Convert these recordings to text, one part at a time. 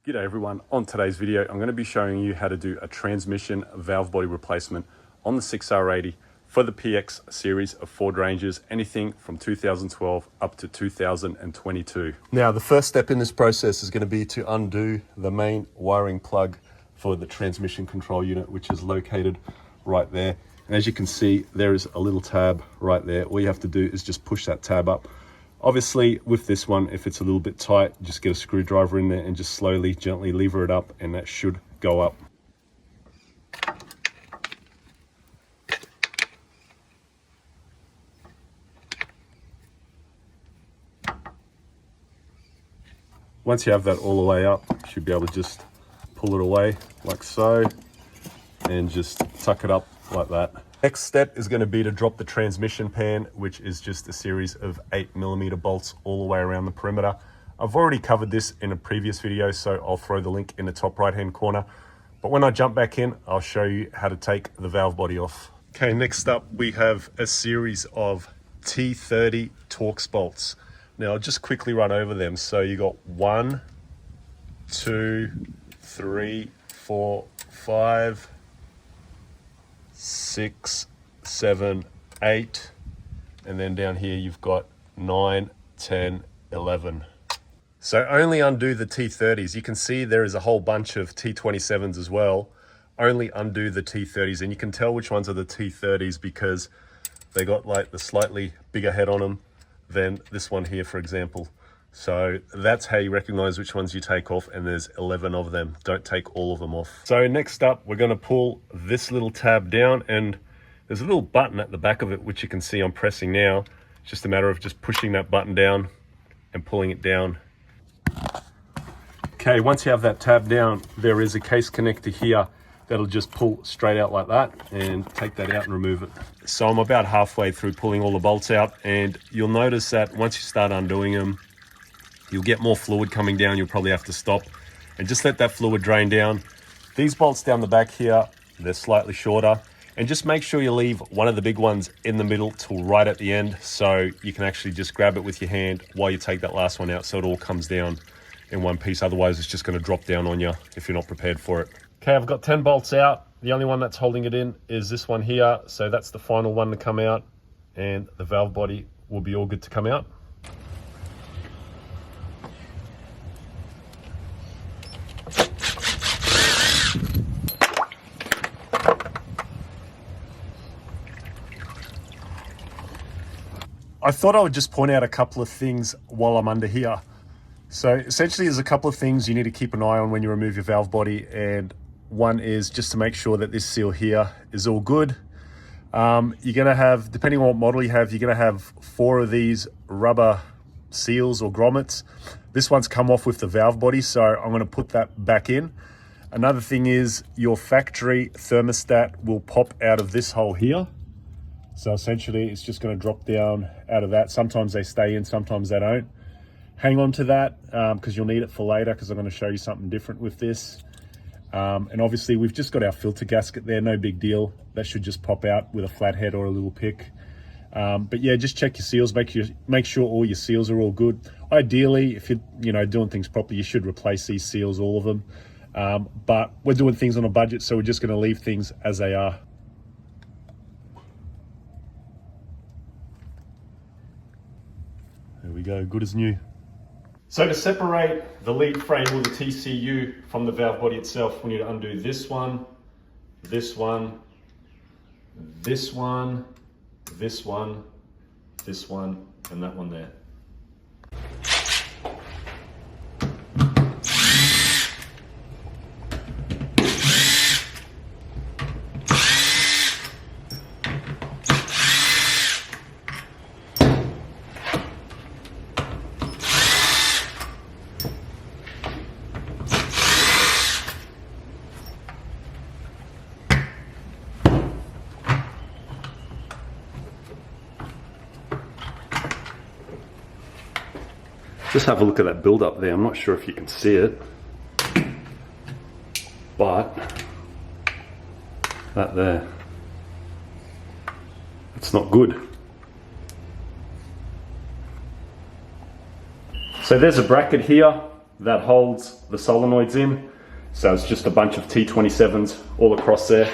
G'day everyone, on today's video I'm going to be showing you how to do a transmission valve body replacement on the 6R80 for the PX series of Ford Rangers, anything from 2012 up to 2022. Now the first step in this process is going to be to undo the main wiring plug for the transmission control unit, which is located right there. And as you can see, there is a little tab right there. All you have to do is just push that tab up. Obviously with this one, if it's a little bit tight, just get a screwdriver in there and just slowly, gently lever it up, and that should go up. Once you have that all the way up, you should be able to just pull it away like so and just tuck it up like that. Next step is going to be to drop the transmission pan, which is just a series of 8mm bolts all the way around the perimeter. I've already covered this in a previous video, so I'll throw the link in the top right hand corner. But when I jump back in, I'll show you how to take the valve body off. Okay, next up we have a series of T30 Torx bolts. Now I'll just quickly run over them. So you got 1, 2, 3, 4, 5, 6, 7, 8, and then down here you've got 9, 10, 11. So only undo the T30s. You can see there is a whole bunch of T27s as well. Only undo the T30s, and you can tell which ones are the T30s because they got like the slightly bigger head on them than this one here, for example. So that's how you recognize which ones you take off, and there's 11 of them. Don't take all of them off. So next up, we're going to pull this little tab down, and there's a little button at the back of it, which you can see I'm pressing now. It's just a matter of just pushing that button down and pulling it down. Okay, once you have that tab down, there is a case connector here that'll just pull straight out like that, and take that out and remove it. So I'm about halfway through pulling all the bolts out, and you'll notice that once you start undoing them, you'll get more fluid coming down. You'll probably have to stop and just let that fluid drain down. These bolts down the back here, they're slightly shorter, and just make sure you leave one of the big ones in the middle till right at the end, so you can actually just grab it with your hand while you take that last one out, so it all comes down in one piece. Otherwise it's just going to drop down on you if you're not prepared for it. Okay, I've got 10 bolts out. The only one that's holding it in is this one here, so that's the final one to come out, and the valve body will be all good to come out. I thought I would just point out a couple of things while I'm under here. So essentially there's a couple of things you need to keep an eye on when you remove your valve body, and one is just to make sure that this seal here is all good. You're gonna have, depending on what model you have, you're gonna have 4 of these rubber seals or grommets. This one's come off with the valve body, so I'm gonna put that back in. Another thing is your factory thermostat will pop out of this hole here. So essentially it's just going to drop down out of that. Sometimes they stay in, sometimes they don't. Hang on to that because you'll need it for later, because I'm going to show you something different with this. And obviously we've just got our filter gasket there, no big deal. That should just pop out with a flathead or a little pick. But yeah, just check your seals, make sure all your seals are all good. Ideally, if you're doing things properly, you should replace these seals, all of them. But we're doing things on a budget, so we're just going to leave things as they are. There we go, good as new. So to separate the lead frame or the TCU from the valve body itself, we need to undo this one, this one, this one, this one, this one, and that one there. Just have a look at that build up there. I'm not sure if you can see it, but that there, it's not good. So there's a bracket here. that holds the solenoids in. So it's just a bunch of T27s all across there.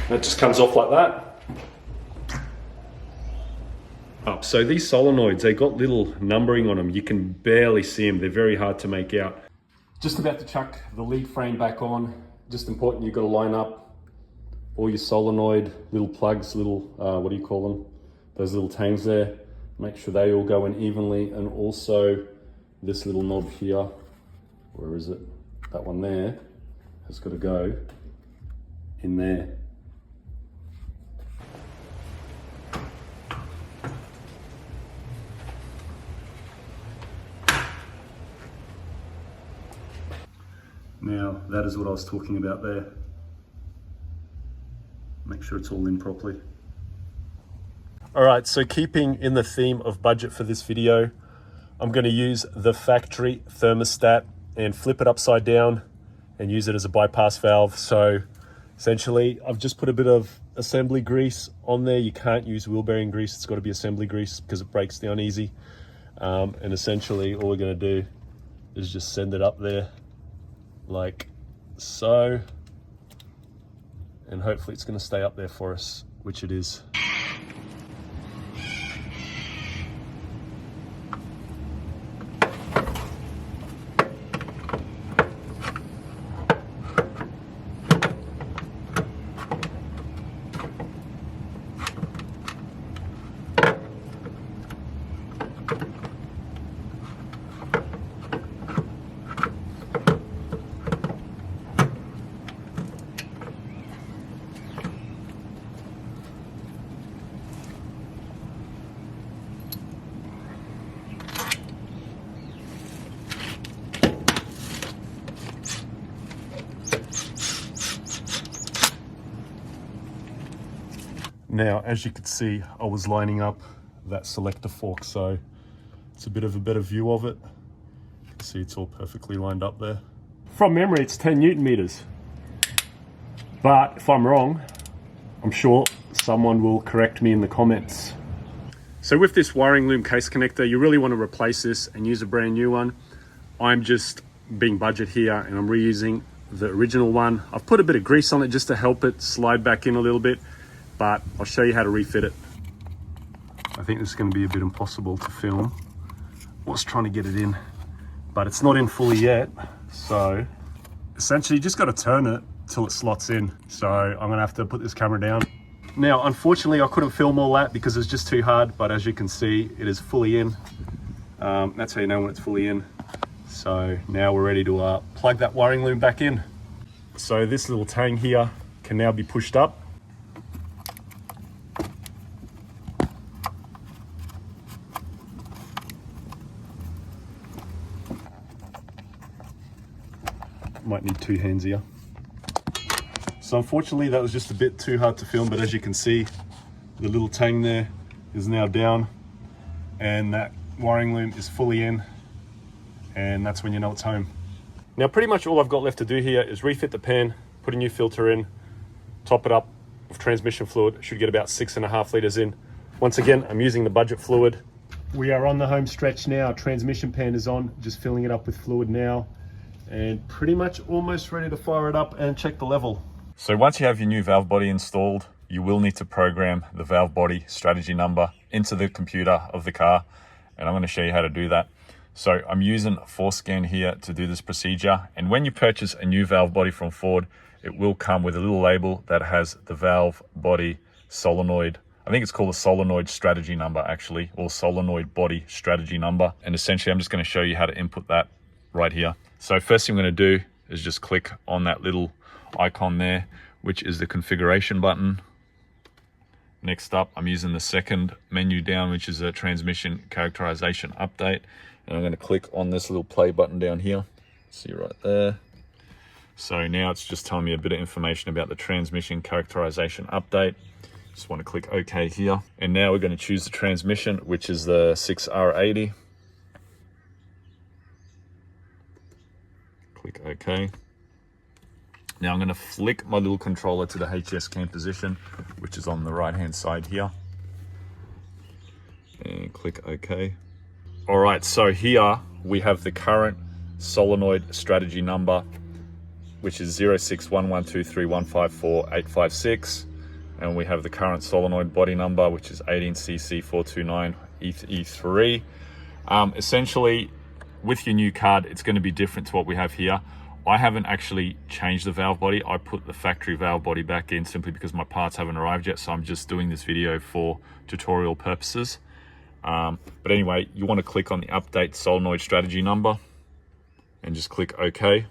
It just comes off like that. Up. So these solenoids, they got little numbering on them. You can barely see them. They're very hard to make out. Just about to chuck the lead frame back on. Just important, you've got to line up all your solenoid, little plugs, little, what do you call them? Those little tangs there. Make sure they all go in evenly. And also this little knob here, where is it? That one there has got to go in there. Now, that is what I was talking about there. Make sure it's all in properly. All right, so keeping in the theme of budget for this video, I'm going to use the factory thermostat and flip it upside down and use it as a bypass valve. So essentially, I've just put a bit of assembly grease on there. You can't use wheel bearing grease. It's got to be assembly grease because it breaks down easy. And essentially, all we're going to do is just send it up there like so, and hopefully it's going to stay up there for us, which it is. Now, as you can see, I was lining up that selector fork, so it's a bit of a better view of it. You can see it's all perfectly lined up there. From memory, it's 10 Newton meters. But if I'm wrong, I'm sure someone will correct me in the comments. So with this wiring loom case connector, you really want to replace this and use a brand new one. I'm just being budget here and I'm reusing the original one. I've put a bit of grease on it just to help it slide back in a little bit, but I'll show you how to refit it. I think this is going to be a bit impossible to film. I was trying to get it in, but it's not in fully yet. So essentially you just got to turn it till it slots in. So I'm going to have to put this camera down. Now, unfortunately, I couldn't film all that because it's just too hard, but as you can see, it is fully in. That's how you know when it's fully in. So now we're ready to plug that wiring loom back in. So this little tang here can now be pushed up. Might need two hands here. So unfortunately that was just a bit too hard to film, but as you can see, the little tang there is now down and that wiring loom is fully in, and that's when you know it's home. Now pretty much all I've got left to do here is refit the pan, put a new filter in, top it up with transmission fluid. Should get about 6.5 liters in. Once again, I'm using the budget fluid. We are on the home stretch now. Transmission pan is on, just filling it up with fluid now, and pretty much almost ready to fire it up and check the level. So once you have your new valve body installed, you will need to program the valve body strategy number into the computer of the car, and I'm going to show you how to do that. So I'm using Forescan here to do this procedure, and when you purchase a new valve body from Ford, it will come with a little label that has the valve body solenoid. I think it's called a solenoid strategy number actually, or solenoid body strategy number. And essentially I'm just going to show you how to input that right here. So first thing I'm going to do is just click on that little icon there, which is the configuration button. Next up, I'm using the second menu down, which is a transmission characterization update. And I'm going to click on this little play button down here. See right there. So now it's just telling me a bit of information about the transmission characterization update. Just want to click OK here. And now we're going to choose the transmission, which is the 6R80. Click OK. Now I'm going to flick my little controller to the HS cam position, which is on the right hand side here. And click OK. All right, so here we have the current solenoid strategy number, which is 061123154856. And we have the current solenoid body number, which is 18CC429E3. Essentially, with your new card, it's going to be different to what we have here. I haven't actually changed the valve body. I put the factory valve body back in simply because my parts haven't arrived yet. So I'm just doing this video for tutorial purposes. But anyway, you want to click on the update solenoid strategy number and just click OK.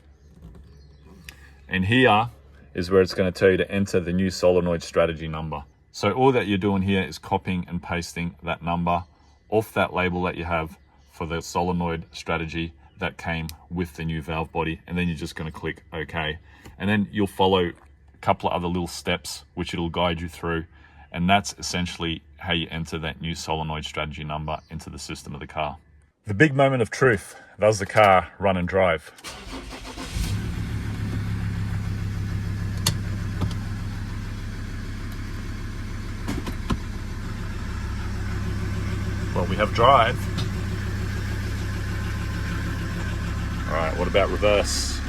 And here is where it's going to tell you to enter the new solenoid strategy number. So all that you're doing here is copying and pasting that number off that label that you have for the solenoid strategy that came with the new valve body. And then you're just going to click OK. And then you'll follow a couple of other little steps, which it'll guide you through. And that's essentially how you enter that new solenoid strategy number into the system of the car. The big moment of truth. Does the car run and drive? Well, we have drive. All right, what about reverse?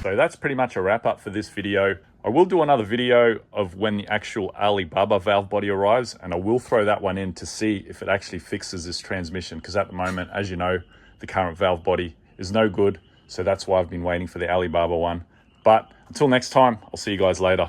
So that's pretty much a wrap up for this video. I will do another video of when the actual Alibaba valve body arrives, and I will throw that one in to see if it actually fixes this transmission, because at the moment, as you know, the current valve body is no good. So that's why I've been waiting for the Alibaba one. But until next time, I'll see you guys later.